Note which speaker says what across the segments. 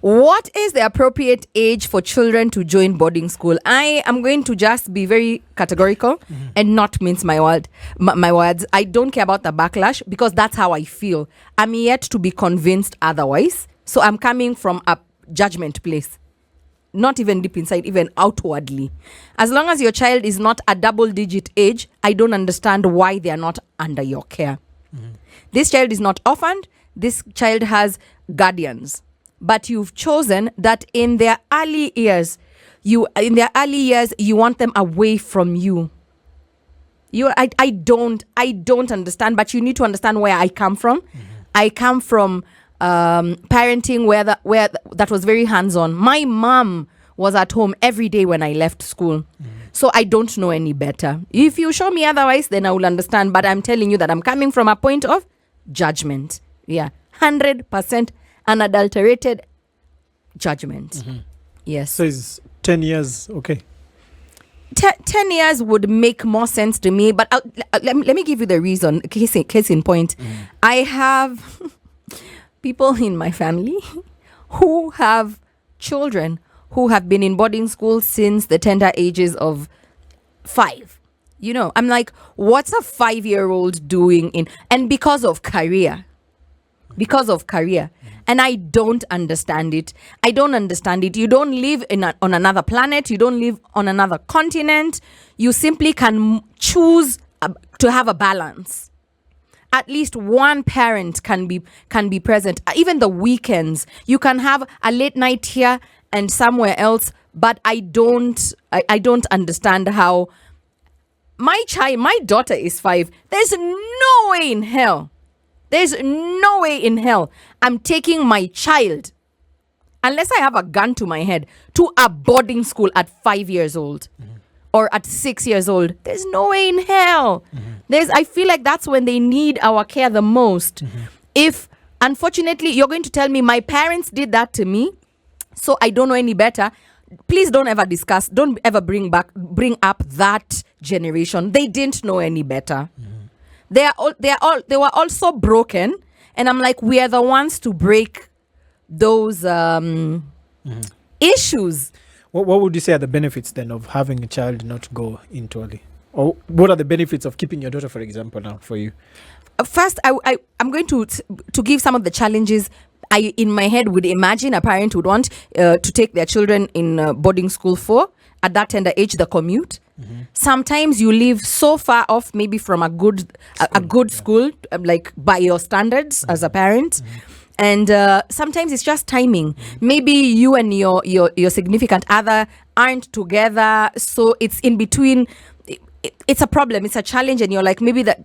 Speaker 1: What is the appropriate age for children to join boarding school? I am going to just be very categorical and not mince my words. I don't care about the backlash because that's how I feel. I'm yet to be convinced otherwise. So I'm coming from a judgment place. Not even deep inside, even outwardly. As long as your child is not a double-digit age, I don't understand why they are not under your care. This child is not orphaned. This child has guardians. But you've chosen that in their early years, you want them away from you. I don't understand, but you need to understand where I come from. I come from parenting where that was very hands-on. My mom was at home every day when I left school. So I don't know any better. If you show me otherwise, then I will understand. But I'm telling you that I'm coming from a point of judgment. Yeah, 100% unadulterated judgment. Yes.
Speaker 2: So is 10 years okay?
Speaker 1: 10 years would make more sense to me. But let me give you the reason. Case in point. I have people in my family who have children who have been in boarding school since the tender ages of 5. You know, I'm like, what's a 5-year-old doing and because of career. And I don't understand it. You don't live on another planet. You don't live on another continent. You simply can choose to have a balance. At least one parent can be present. Even the weekends, you can have a late night here and somewhere else. But I don't understand how my daughter is 5. There's no way in hell I'm taking my child, unless I have a gun to my head, to a boarding school at 5 years old or at 6 years old. There's no way in hell. I feel like that's when they need our care the most. If, unfortunately, you're going to tell me my parents did that to me, so I don't know any better, please don't ever bring up that generation. They didn't know any better. They were also broken, and I'm like, we are the ones to break those issues.
Speaker 2: What would you say are the benefits then of having a child not go into early? Or what are the benefits of keeping your daughter, for example, now for you?
Speaker 1: First, I'm going to give some of the challenges I in my head would imagine a parent would want to take their children in boarding school for at that tender age, the commute. Sometimes you live so far off, maybe from a good school, like by your standards as a parent. And sometimes it's just timing. Maybe you and your significant other aren't together, so it's in between. It's a problem. It's a challenge, and you're like, maybe that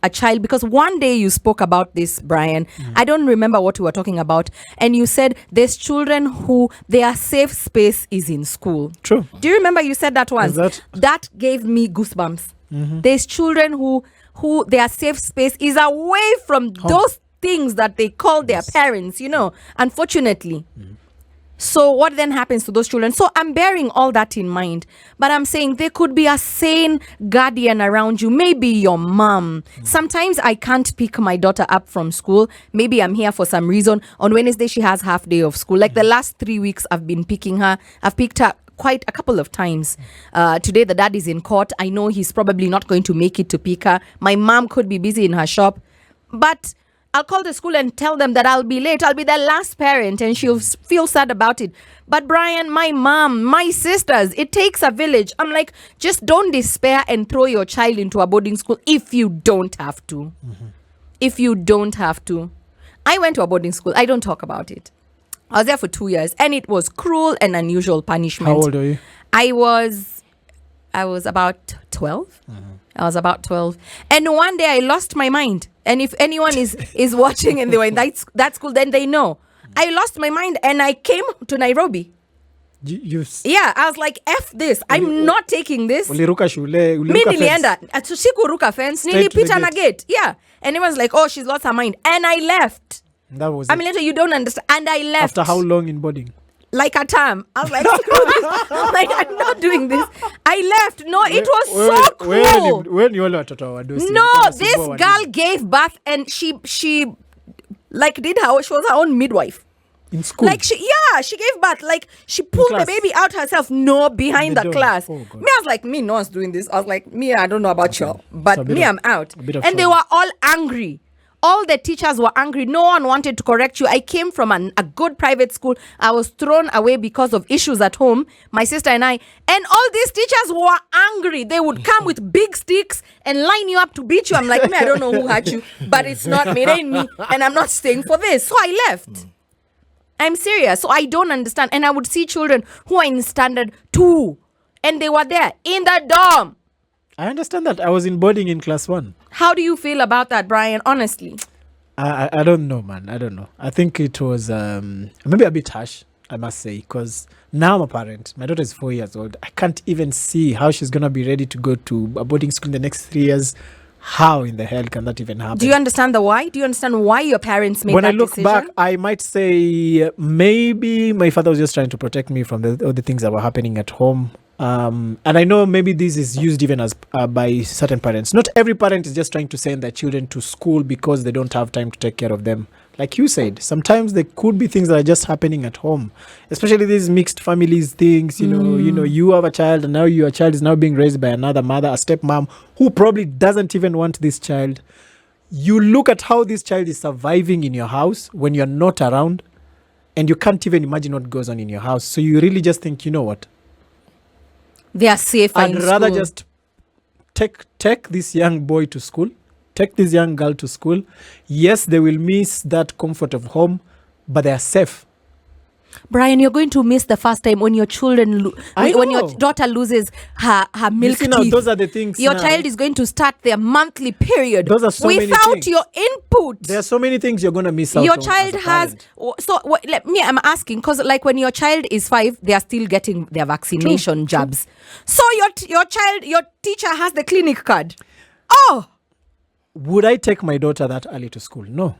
Speaker 1: a child, because one day you spoke about this, Brian. I don't remember what we were talking about, and you said there's children who their safe space is in school.
Speaker 2: True.
Speaker 1: Do you remember you said that once? That gave me goosebumps. There's children who their safe space is away from those things that they call their parents, unfortunately. So what then happens to those children? So I'm bearing all that in mind, but I'm saying there could be a sane guardian around you, maybe your mom. Sometimes I can't pick my daughter up from school. Maybe I'm here for some reason. On Wednesday, she has half day of school. Like the last 3 weeks, I've been picking her. I've picked her quite a couple of times. Today, the dad is in court. I know he's probably not going to make it to pick her. My mom could be busy in her shop, but I'll call the school and tell them that I'll be late. I'll be their last parent, and she'll feel sad about it. But Brian, my mom, my sisters, it takes a village. I'm like, just don't despair and throw your child into a boarding school if you don't have to. If you don't have to. I went to a boarding school. I don't talk about it. I was there for 2 years, and it was cruel and unusual punishment.
Speaker 2: How old are you?
Speaker 1: I was about 12. I was about 12. And one day I lost my mind. And if anyone is watching and they were in that school, then they know. I lost my mind and I came to Nairobi. Yeah, I was like, F this. I'm not taking this.
Speaker 2: Uliruka shule,
Speaker 1: Mi nilienda. Sikuruka fence. Nilipita na gate. Yeah. And everyone's like, oh, she's lost her mind. And I left.
Speaker 2: That was
Speaker 1: I mean, later you don't understand. And I left.
Speaker 2: After how long in boarding?
Speaker 1: Like a term. I was like, screw this. Like, I'm not doing this. I left. No, it was so cool.
Speaker 2: When you were
Speaker 1: no, this girl gave birth and she like she was her own midwife.
Speaker 2: In school?
Speaker 1: Like she gave birth. Like she pulled the
Speaker 2: class?
Speaker 1: baby out herself. No, behind
Speaker 2: The
Speaker 1: the
Speaker 2: door.
Speaker 1: class.
Speaker 2: Oh, God.
Speaker 1: Me, I was like, me, no one's doing this. I was like, me, I don't know about you, but
Speaker 2: So a bit
Speaker 1: me,
Speaker 2: of-
Speaker 1: I'm out.
Speaker 2: a bit of
Speaker 1: And they
Speaker 2: trauma.
Speaker 1: were all angry. All the teachers were angry. No one wanted to correct you. I came from a good private school. I was thrown away because of issues at home, my sister and I. And all these teachers were angry. They would come with big sticks and line you up to beat you. I'm like, me, I don't know who hurt you, but it's not me, it ain't me. And I'm not staying for this. So I left. I'm serious. So I don't understand. And I would see children who are in standard 2 and they were there in the dorm.
Speaker 2: I understand that. I was in boarding in class 1.
Speaker 1: How do you feel about that, Brian? Honestly.
Speaker 2: I don't know, man. I don't know. I think it was maybe a bit harsh, I must say, because now I'm a parent. My daughter is 4 years old. I can't even see how she's going to be ready to go to a boarding school in the next 3 years. How in the hell can that even happen?
Speaker 1: Do you understand the why? Do you understand why your parents made
Speaker 2: When
Speaker 1: that
Speaker 2: I look
Speaker 1: decision?
Speaker 2: back, I might say maybe my father was just trying to protect me from all the things that were happening at home. And I know maybe this is used even as by certain parents. Not every parent is just trying to send their children to school because they don't have time to take care of them. Like you said, sometimes there could be things that are just happening at home, especially these mixed families things. You know, you have a child, and now your child is now being raised by another mother, a stepmom, who probably doesn't even want this child. You look at how this child is surviving in your house when you're not around, and you can't even imagine what goes on in your house. So you really just think, you know what?
Speaker 1: They are safer
Speaker 2: I'd
Speaker 1: in
Speaker 2: rather
Speaker 1: school.
Speaker 2: just take this young boy to school, take this young girl to school. Yes, they will miss that comfort of home, but they are safe.
Speaker 1: Brian, you're going to miss the first time when your children,
Speaker 2: I
Speaker 1: when your
Speaker 2: know.
Speaker 1: daughter loses her milk
Speaker 2: see now,
Speaker 1: teeth.
Speaker 2: those are the things
Speaker 1: Your
Speaker 2: now.
Speaker 1: child is going to start their monthly period
Speaker 2: Those are so many
Speaker 1: without
Speaker 2: things.
Speaker 1: your input.
Speaker 2: There are so many things you're going to miss out
Speaker 1: Your
Speaker 2: on
Speaker 1: child
Speaker 2: as a
Speaker 1: has
Speaker 2: parent.
Speaker 1: so let me. I'm asking because like when your child is 5, they are still getting their vaccination jabs. So your child, your teacher has the clinic card. Oh,
Speaker 2: Would I take my daughter that early to school? No.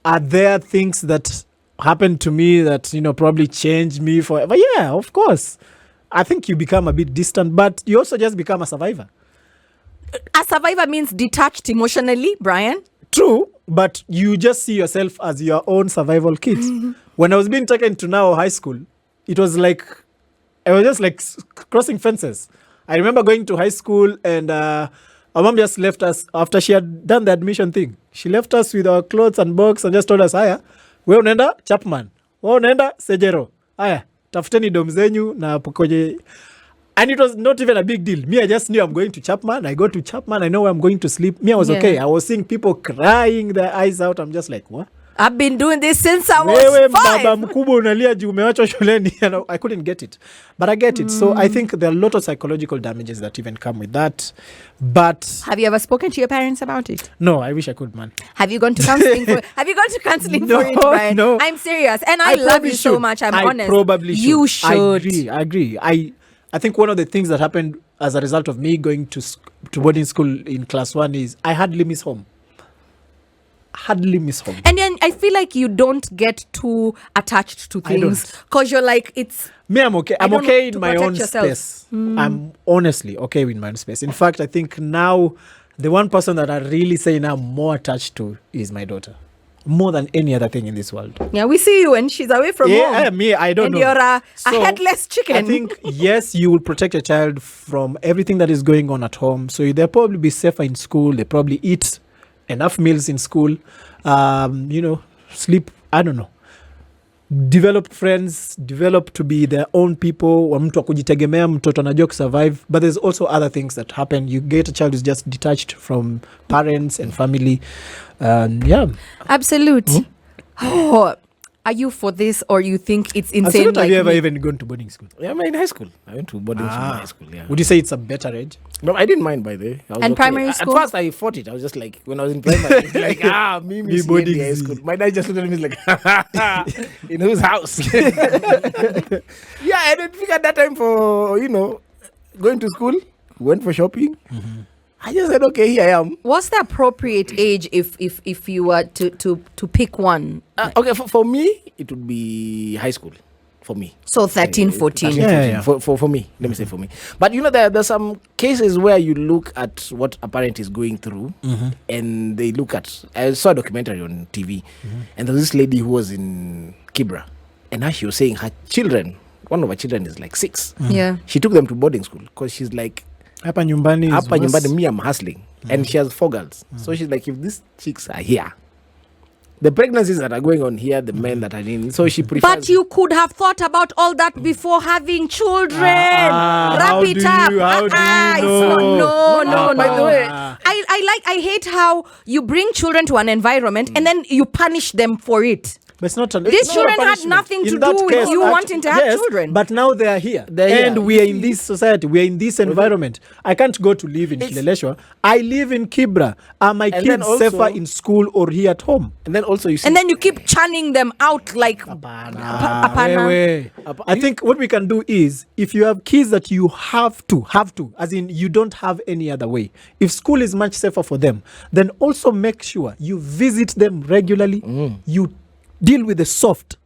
Speaker 2: Are there things that happened to me that, probably changed me forever? Yeah, of course. I think you become a bit distant, but you also just become a survivor.
Speaker 1: a survivor means detached emotionally, Brian.
Speaker 2: True, but you just see yourself as your own survival kit. When I was being taken to now high school, it was like, I was just like crossing fences. I remember going to high school and our mom just left us after she had done the admission thing. She left us with our clothes and box and just told us, haya, we unaenda Chapman, we unaenda Sejero, haya, tafuteni dom zenyu na pokoje. And it was not even a big deal. Me, I just knew I'm going to Chapman. I go to Chapman. I know where I'm going to sleep. Me, I was okay. I was seeing people crying their eyes out. I'm just like, what?
Speaker 1: I've been doing this since I was
Speaker 2: Wewe
Speaker 1: 5.
Speaker 2: baba mkubwa unalia juu umewachwa shuleni. I couldn't get it. But I get it. So I think there are a lot of psychological damages that even come with that. But
Speaker 1: Have you ever spoken to your parents about it?
Speaker 2: no, I wish I could, man.
Speaker 1: Have you gone to counseling for
Speaker 2: No,
Speaker 1: it, Brian?
Speaker 2: no.
Speaker 1: I'm serious. And I love
Speaker 2: probably
Speaker 1: you so
Speaker 2: should.
Speaker 1: much. I'm
Speaker 2: I
Speaker 1: honest.
Speaker 2: probably should.
Speaker 1: You should.
Speaker 2: I agree. I think one of the things that happened as a result of me going to boarding school in class 1 is I hardly miss home.
Speaker 1: And then I feel like you don't get too attached to
Speaker 2: I don't.
Speaker 1: things because you're like, it's
Speaker 2: Me, I'm okay.
Speaker 1: I
Speaker 2: I'm
Speaker 1: don't
Speaker 2: okay
Speaker 1: know,
Speaker 2: in
Speaker 1: to
Speaker 2: my
Speaker 1: protect
Speaker 2: own
Speaker 1: yourself.
Speaker 2: space. I'm honestly okay with my own space. In fact, I think now the one person that I really say now I'm more attached to is my daughter. More than any other thing in this world.
Speaker 1: yeah, we see you and she's away from home.
Speaker 2: Me, I don't
Speaker 1: And
Speaker 2: know.
Speaker 1: you're a
Speaker 2: So,
Speaker 1: headless chicken.
Speaker 2: I think, yes, you will protect your child from everything that is going on at home. So they'll probably be safer in school. They probably eat enough meals in school. Sleep, I don't know. Develop friends, develop to be their own people. Wa mtu wa kujitegemea, mtoto anajua survive. But there's also other things that happen. You get a child who's just detached from parents and family. Yeah.
Speaker 1: Absolute. Oh, are you for this or you think it's insane?
Speaker 2: Absolute, have you ever
Speaker 1: me?
Speaker 2: even gone to boarding school?
Speaker 3: Yeah, I'm in high school. I went to boarding school in high school. Yeah.
Speaker 2: Would you say it's a better age?
Speaker 3: No, I didn't mind by the way. I was
Speaker 1: And
Speaker 3: okay.
Speaker 1: primary school?
Speaker 3: At first, I fought it. I was just like, when I was in primary, it's like, me missing
Speaker 2: boarding
Speaker 3: high
Speaker 2: Z.
Speaker 3: school. My dad just looked at me like, in whose house? Yeah, I didn't figure that time for, going to school. Went for shopping. I just said, okay, here I am.
Speaker 1: What's the appropriate age if you were to pick one?
Speaker 3: Okay, for me, it would be high school. for me.
Speaker 1: So 13, 14.
Speaker 3: 13,
Speaker 2: Yeah.
Speaker 3: 14. For me, let me say for me. But there's some cases where you look at what a parent is going through, and they look at. I saw a documentary on TV, and there's this lady who was in Kibra, and now she was saying her children. One of her children is like 6.
Speaker 1: Yeah.
Speaker 3: She took them to boarding school because she's like,
Speaker 2: Hapa nyumbani
Speaker 3: me, I'm hustling, and she has 4 girls. So she's like, if these chicks are here, the pregnancies that are going on here, the men that are in, so she prefers.
Speaker 1: But you could have thought about all that before having children. Wrap
Speaker 2: how
Speaker 1: it
Speaker 2: do
Speaker 1: up.
Speaker 2: you- how do you
Speaker 1: It's
Speaker 2: know?
Speaker 1: no.
Speaker 3: By the way,
Speaker 1: I hate how you bring children to an environment and then you punish them for it.
Speaker 2: But it's not
Speaker 1: These children had nothing to do with you wanting to have children.
Speaker 2: But now they are here. And we are in this society. We are in this environment. I can't go to live in Kileleshwa. I live in Kibra. Are my
Speaker 3: then
Speaker 2: kids
Speaker 3: also-
Speaker 2: safer in school or here at home?
Speaker 3: and then also you see,
Speaker 1: And then you keep churning them out like apana.
Speaker 2: Wait. I think what we can do is, if you have kids that you have to, as in you don't have any other way. If school is much safer for them, then also make sure you visit them regularly. You deal with the soft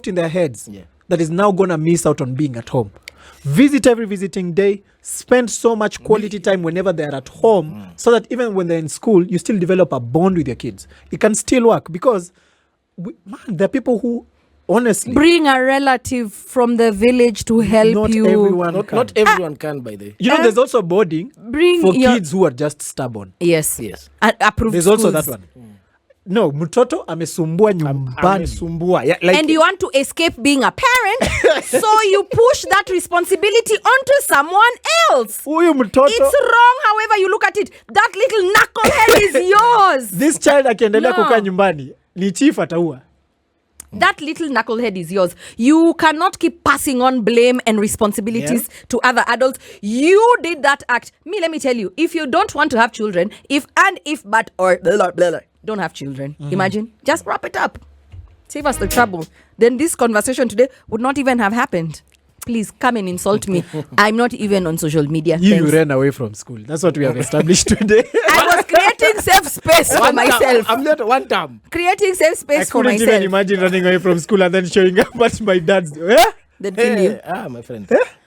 Speaker 2: in their heads that is now gonna miss out on being at home. Visit every visiting day. Spend so much quality time whenever they're at home, so that even when they're in school, you still develop a bond with your kids. It can still work because, there are people who honestly
Speaker 1: Bring a relative from the village to help
Speaker 2: not
Speaker 1: you.
Speaker 2: everyone
Speaker 3: not,
Speaker 2: can.
Speaker 3: not everyone can, by the way.
Speaker 2: There's also boarding
Speaker 1: Bring
Speaker 2: for
Speaker 1: your
Speaker 2: kids who are just stubborn.
Speaker 1: Yes. Approved
Speaker 2: There's also
Speaker 1: schools.
Speaker 2: that one. No, mtoto amesumbua nyumbani.
Speaker 3: Amesumbua. Yeah, like,
Speaker 1: And you want to escape being a parent, so you push that responsibility onto someone else.
Speaker 2: Huyu mtoto,
Speaker 1: It's wrong, however you look at it. That little knucklehead is yours.
Speaker 2: this child akiendelea
Speaker 1: No.
Speaker 2: kukaa nyumbani ni chief ataua.
Speaker 1: That little knucklehead is yours. You cannot keep passing on blame and responsibilities to other adults. You did that act. Let me tell you, if you don't want to have children, don't have children. Imagine. Just wrap it up. Save us the trouble. Then this conversation today would not even have happened. Please come and insult me. I'm not even on social media.
Speaker 2: You
Speaker 1: Thanks.
Speaker 2: ran away from school. That's what we have established today.
Speaker 1: I was creating safe space for myself.
Speaker 3: I'm not one term.
Speaker 1: Creating safe
Speaker 2: I
Speaker 1: space for
Speaker 2: couldn't even
Speaker 1: myself.
Speaker 2: imagine running away from school and then showing up at my dad's. Eh?
Speaker 1: Then kill you.
Speaker 3: My friend.